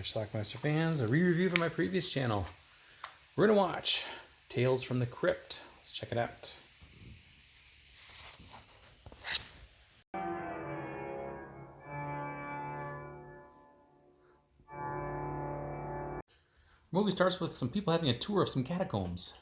Alright, Schlockmeister fans, a re-review from my previous channel. We're going to watch Tales from the Crypt. Let's check it out. The movie starts with some people having a tour of some catacombs.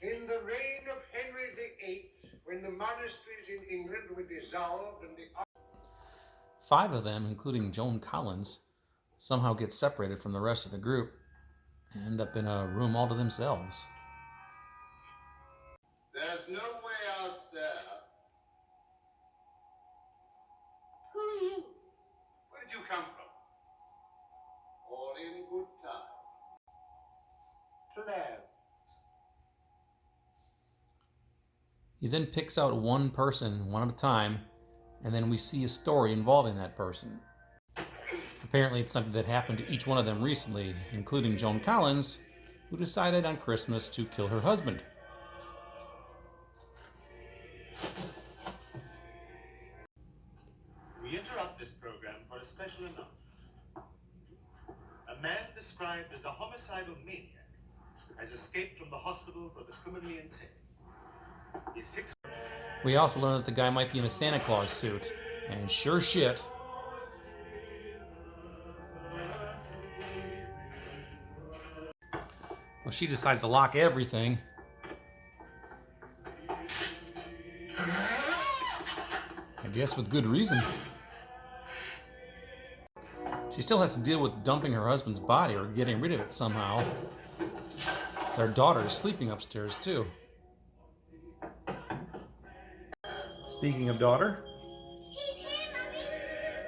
In the reign of Henry VIII, when the monasteries in England were dissolved and the... 5 of them, including Joan Collins, somehow get separated from the rest of the group and end up in a room all to themselves. There's no way out there. Who are you? Where did you come from? All in good time. Plan. He then picks out one person, one at a time, and then we see a story involving that person. Apparently it's something that happened to each one of them recently, including Joan Collins, who decided on Christmas to kill her husband. We interrupt this program for a special announcement. A man described as a homicidal maniac has escaped from the hospital for the criminally insane. We also learn that the guy might be in a Santa Claus suit, and sure shit, well, she decides to lock everything. I guess with good reason. She still has to deal with dumping her husband's body or getting rid of it somehow. Their daughter is sleeping upstairs too. Speaking of daughter, He's here, Mommy.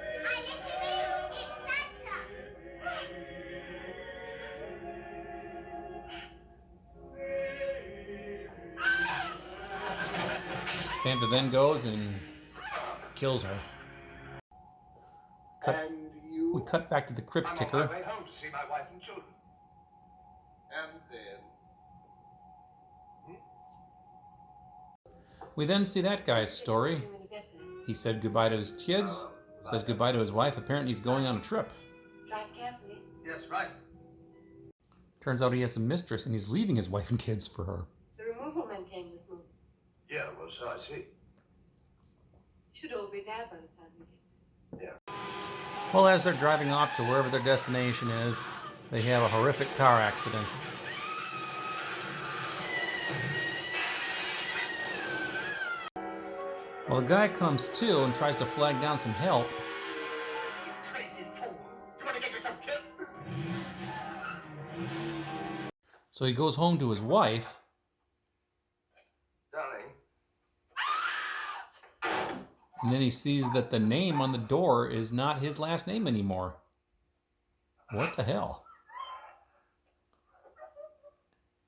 I let him in. It's Santa. Santa then goes and kills her. We cut back to the crypt kicker. I'm on my way home to see my wife and children. And then... We then see that guy's story. He said goodbye to his kids, says goodbye to his wife. Apparently he's going on a trip. Drive carefully. Yes, right. Turns out he has a mistress and he's leaving his wife and kids for her. The removal men came this morning. Yeah, well, so I see. Should all be there by the time we get there. Well, as they're driving off to wherever their destination is, they have a horrific car accident. Well, the guy comes to and tries to flag down some help. You crazy fool. You want to get yourself killed? So he goes home to his wife. Darling. And then he sees that the name on the door is not his last name anymore. What the hell?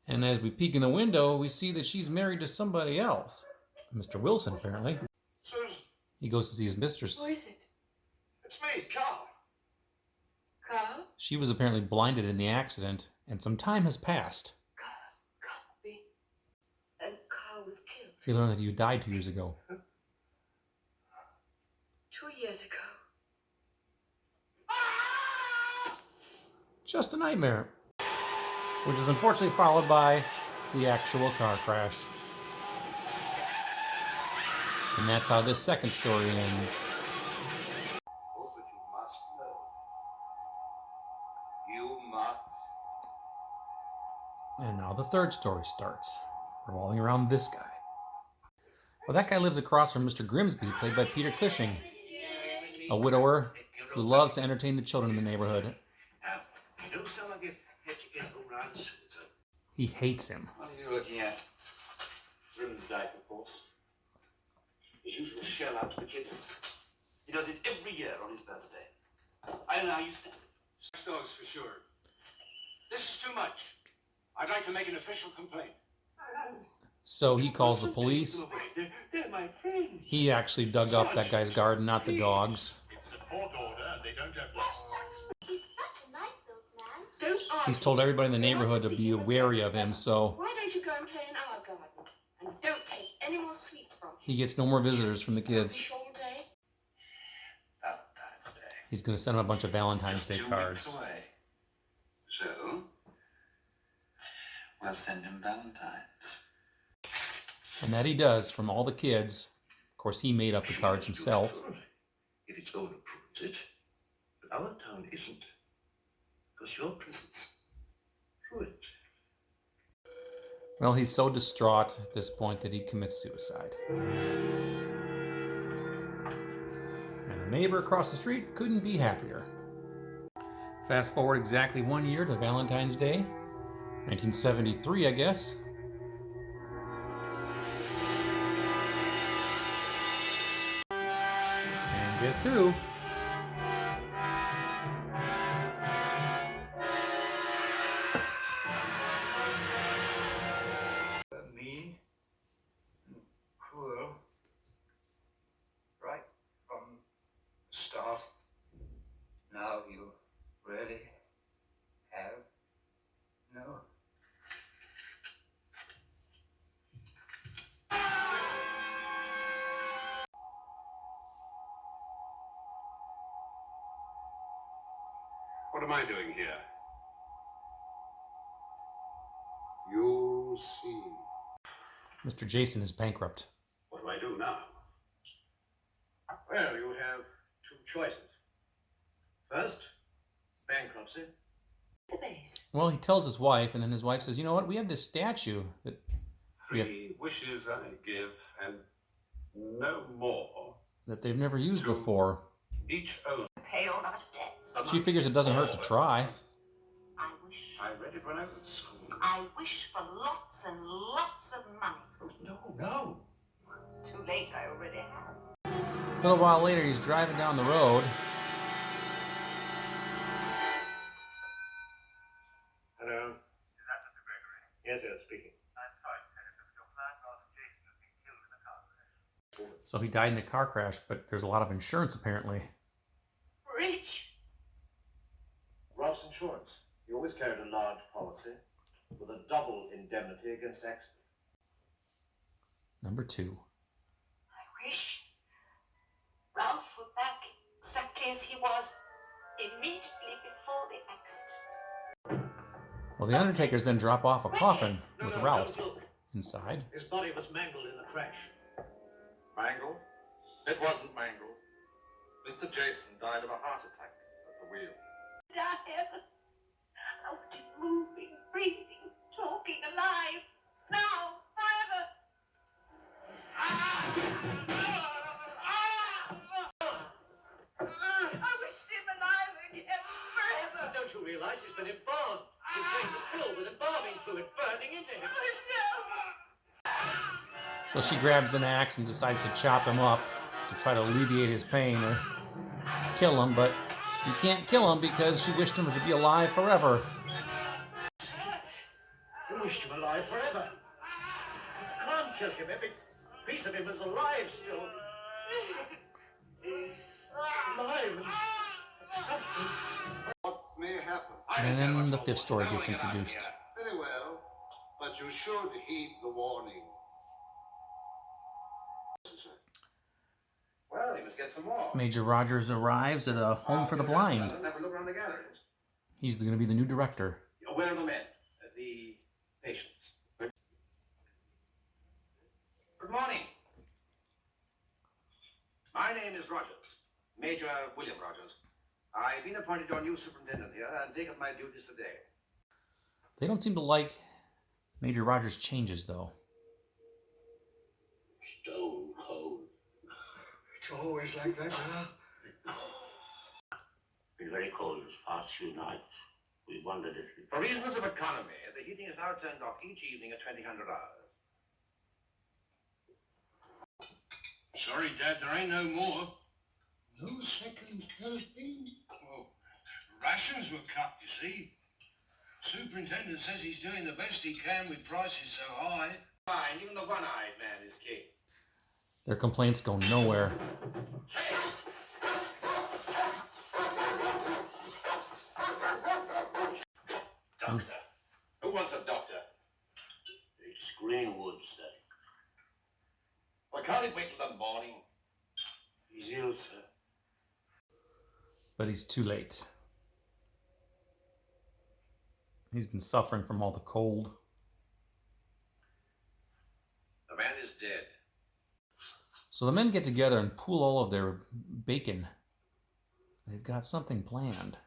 And as we peek in the window, we see that she's married to somebody else. Mr. Wilson, apparently. Susan. He goes to see his mistress. Who is it? It's me, Carl. Carl? She was apparently blinded in the accident, and some time has passed. Carl can't be. And Carl was killed We learned that he died 2 years ago. 2 years ago. Just a nightmare. Which is unfortunately followed by the actual car crash. And that's how this second story ends. Oh, but you must know. You must. And now the third story starts, revolving around this guy. Well, that guy lives across from Mr. Grimsby, played by Peter Cushing, a widower who loves to entertain the children in the neighborhood. He hates him. What are you looking at? Grim's life, of course. His usual shell out to the kids. He does it every year on his birthday. I don't know how you stand it. Dogs for sure. This is too much. I'd like to make an official complaint. So he calls the police. They're my friends. He actually dug up that guy's garden, not the dogs. It's a court order and they don't have license. He's such a nice old man. Don't ask. He's told everybody in the neighborhood to be wary of him, so Why don't you go and play in our garden? And don't take any more sweets from him. he gets no more visitors from the kids. All day. Valentine's Day. He's going to send him a bunch of Valentine's Day Just 2 cards. weeks away. So, we'll send him Valentine's. And that he does from all the kids. Of course, he made up the cards himself. If its owner proves it. But our town isn't. Because your presence ruined. Well, he's so distraught at this point that he commits suicide. And the neighbor across the street couldn't be happier. Fast forward exactly 1 year to Valentine's Day, 1973, I guess. And guess who? Mean and cruel. Right from the start. Now you really have no. What am I doing here? You see. Mr. Jason is bankrupt. What do I do now? Well, you have two choices. First, bankruptcy. Well, he tells his wife, and then his wife says, you know what, we have this statue that we have, 3 wishes I give, and no more. that they've never used before. Each owner. Pay all our debts. She figures it doesn't hurt to try. I read it when I was at school. I wish for lots and lots of money. No. Too late, I already have. A little while later, he's driving down the road. Hello. Is that Mr. Gregory? Yes, yes, speaking. I'm sorry, Senator, but your client, Mr. Jason, has been killed in a car crash. So he died in a car crash, but there's a lot of insurance apparently. Rich. Ralph's Insurance. He always carried a large policy with a double indemnity against accident. Number 2. I wish Ralph were back exactly as he was immediately before the accident. Well, the undertakers then drop off a coffin with Ralph inside. His body was mangled in the crash. Mangled? It wasn't mangled. Mr. Jason died of a heart attack at the wheel. Diane, I want him moving, breathing, talking, alive. Now, forever. I wish him alive again, forever. Don't you realize he's been embalmed? His veins are filled with embalming fluid burning into him. So she grabs an axe and decides to chop him up to try to alleviate his pain or kill him, but you can't kill him because she wished him to be alive forever. You wished him alive forever. You can't kill him. Every piece of him is alive still. Alive and suffering. What may happen? And then the 5th story gets introduced. Very well, but you should heed the warning. Well, he must get some more. Major Rogers arrives at a home for the blind. Have a look around the galleries. He's going to be the new director. Where are the men? The patients. Good morning. My name is Rogers, Major William Rogers. I've been appointed your new superintendent here and take up my duties today. They don't seem to like Major Rogers' changes, though. Stone cold. It's always like that, huh? Been very cold this past few nights. We wondered if we... For reasons of economy, the heating is now turned off each evening at 2000 hours. Sorry, Dad, there ain't no more. No second helping? Well, rations were cut, you see. Superintendent says he's doing the best he can with prices so high. Fine, even the one-eyed man is king. Their complaints go nowhere. Doctor. Who wants a doctor? It's Greenwood, sir. Well, can't he wait till the morning? He's ill, sir. but he's too late. He's been suffering from all the cold. The man is dead. So the men get together and pool all of their bacon. They've got something planned.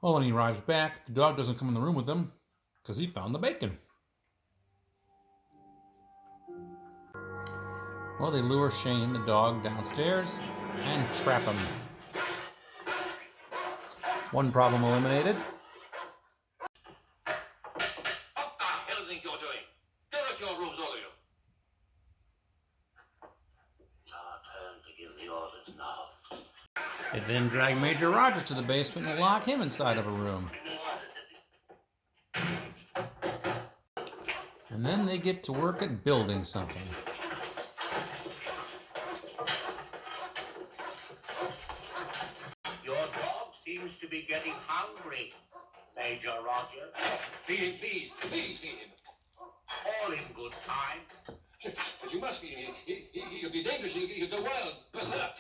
Well, when he arrives back, the dog doesn't come in the room with him because he found the bacon. Well, they lure Shane, the dog, downstairs and trap him. One problem eliminated. What the hell do you think you're doing? Get out of your rooms, all of you. It's our turn to give the orders now. They then drag Major Rogers to the basement and lock him inside of a room. And then they get to work at building something. Your dog seems to be getting hungry, Major Rogers. Feed him, please. Please feed him. All in good time. But you must feed him. He'll be dangerous. He'll go wild. Berserk.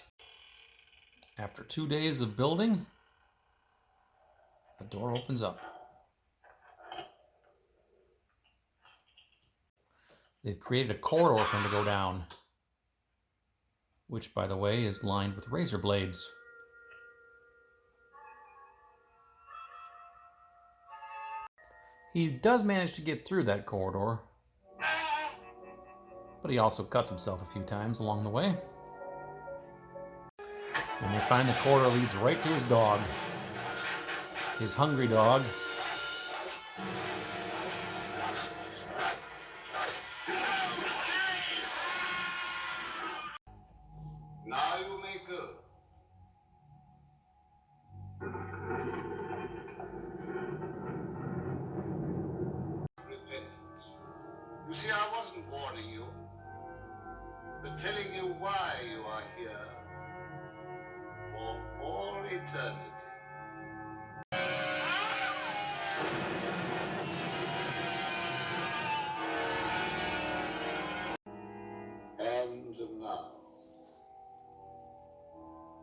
After 2 days of building, the door opens up. They've created a corridor for him to go down, which, by the way, is lined with razor blades. He does manage to get through that corridor, but he also cuts himself a few times along the way. And they find the corridor leads right to his dog, his hungry dog. Now you may go. Repentance. You see, I wasn't warning you, but telling you why you are here for all eternity. And now,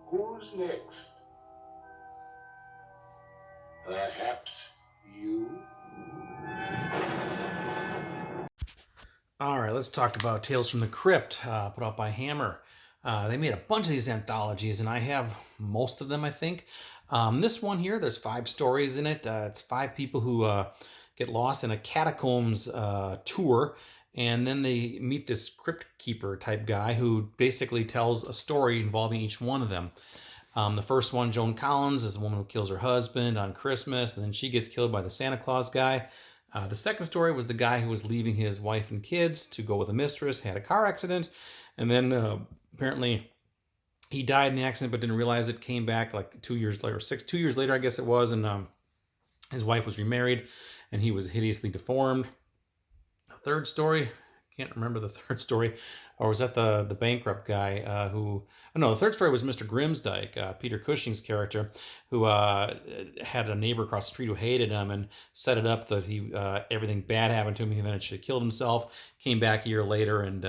who's next? Perhaps you? All right, let's talk about Tales from the Crypt, put out by Hammer. They made a bunch of these anthologies, and I have most of them, I think. This one here, there's 5 stories in it. It's 5 people who get lost in a catacombs tour, and then they meet this crypt keeper type guy who basically tells a story involving each one of them. The first one, Joan Collins, is a woman who kills her husband on Christmas, and then she gets killed by the Santa Claus guy. The second story was the guy who was leaving his wife and kids to go with a mistress, had a car accident, and then apparently he died in the accident but didn't realize it, came back like 2 years later, 2 years later I guess it was, and his wife was remarried and he was hideously deformed. The third story, can't remember the third story, or was that the bankrupt guy the third story was Mr. Grimsdyke, Peter Cushing's character, who had a neighbor across the street who hated him and set it up that he everything bad happened to him. He eventually killed himself, came back a year later and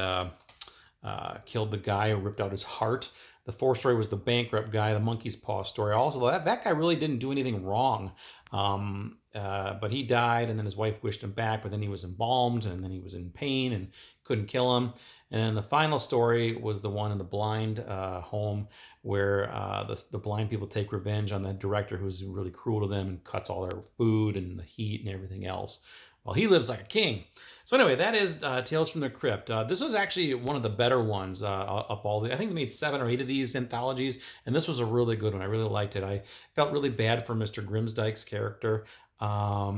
killed the guy who ripped out his heart. The fourth story was the bankrupt guy, the monkey's paw story. Also, that guy really didn't do anything wrong, but he died, and then his wife wished him back, but then he was embalmed, and then he was in pain and couldn't kill him. And then the final story was the one in the blind home where the blind people take revenge on the director who's really cruel to them and cuts all their food and the heat and everything else. Well, he lives like a king. So anyway, that is Tales from the Crypt. This was actually one of the better ones of all the. I think they made 7 or 8 of these anthologies, and this was a really good one. I really liked it. I felt really bad for Mr. Grimsdyke's character,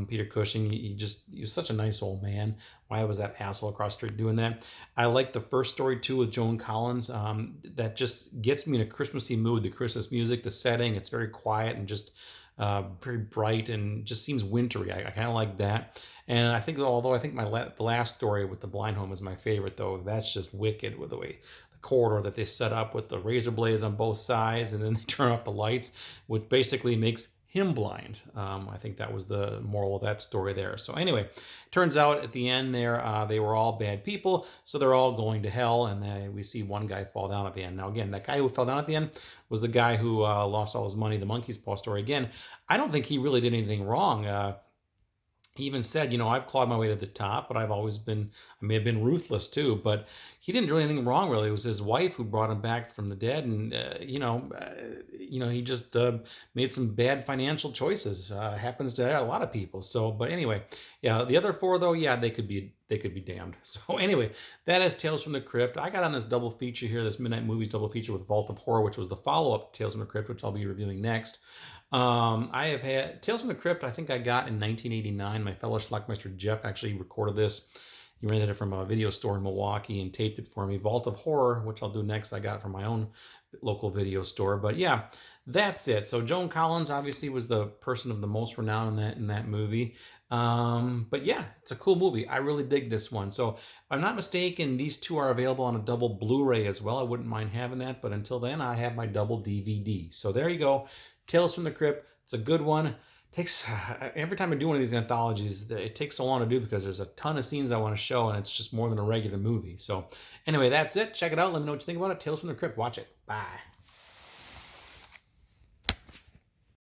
Peter Cushing. He was such a nice old man. Why was that asshole across the street doing that? I like the first story too with Joan Collins. That just gets me in a Christmassy mood. The Christmas music, the setting, it's very quiet and just very bright and just seems wintry. I kind of like that. And I think, although I think the last story with the blind home is my favorite, though, that's just wicked with the way the corridor that they set up with the razor blades on both sides, and then they turn off the lights, which basically makes him blind. I think that was the moral of that story there. So anyway, turns out at the end there, they were all bad people, so they're all going to hell, and we see one guy fall down at the end. Now again, that guy who fell down at the end was the guy who lost all his money, the monkey's paw story. Again, I don't think he really did anything wrong. He even said, you know, I've clawed my way to the top, but I've always been, I may have been ruthless too, but he didn't do anything wrong really. It was his wife who brought him back from the dead, and he just made some bad financial choices. Happens to a lot of people. So, but anyway, yeah, the other four though, yeah, they could be damned. So anyway, that is Tales from the Crypt. I got on this double feature here, this Midnight Movies double feature with Vault of Horror, which was the follow-up to Tales from the Crypt, which I'll be reviewing next. I have had Tales from the Crypt, I think I got in 1989. My fellow Schlockmeister Jeff actually recorded this. He rented it from a video store in Milwaukee and taped it for me. Vault of Horror, which I'll do next, I got from my own local video store. But yeah, that's it. So Joan Collins obviously was the person of the most renown in that movie. But yeah, it's a cool movie. I really dig this one. So if I'm not mistaken, these two are available on a double Blu-ray as well. I wouldn't mind having that, but until then, I have my double DVD. So there you go. Tales from the Crypt. It's a good one. Takes every time I do one of these anthologies, it takes so long to do because there's a ton of scenes I want to show, and it's just more than a regular movie. So anyway, that's it. Check it out. Let me know what you think about it. Tales from the Crypt. Watch it. Bye.